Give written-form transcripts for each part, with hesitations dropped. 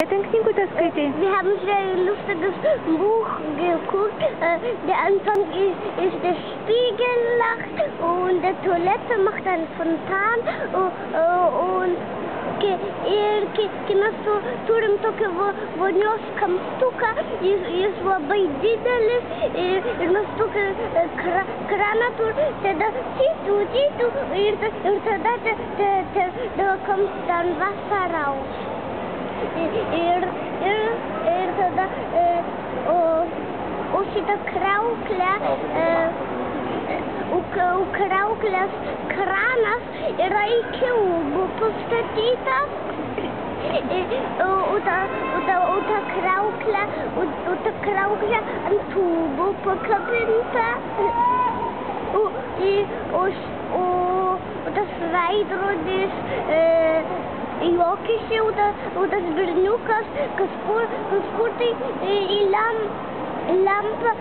Kokią ten knygutę skaitai? Wir haben sehr lustiges Buch geguckt. Anfang ist der Spiegel lacht und der Toilette macht einen Fontan und mes turim tokį vonios kamstuką, jis labai didelis ir mes tokį kraną turim, tada cytų ir tada kamstan vasaraus. Ir tada o šitą krauklę krauklės kranas yra iki ūbų pastatytas. O ta krauklė ant ūbų pakabinta. O tas veidrodis juokiasi, o tas berniukas kažkur tai į lampas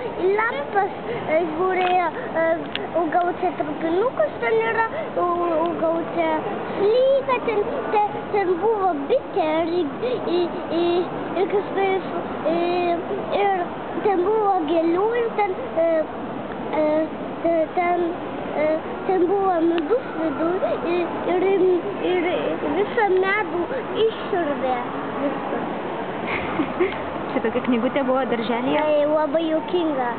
žiūrėjo, o gal čia traukinukas ten yra, o gal čia slyga, ten buvo bitė ir kažkas, ir ten buvo gėlių ir ten buvo medus viduj ir visą medų išsiurbė viskas. Čia tokia knygutė buvo darželyje? Labai juokinga.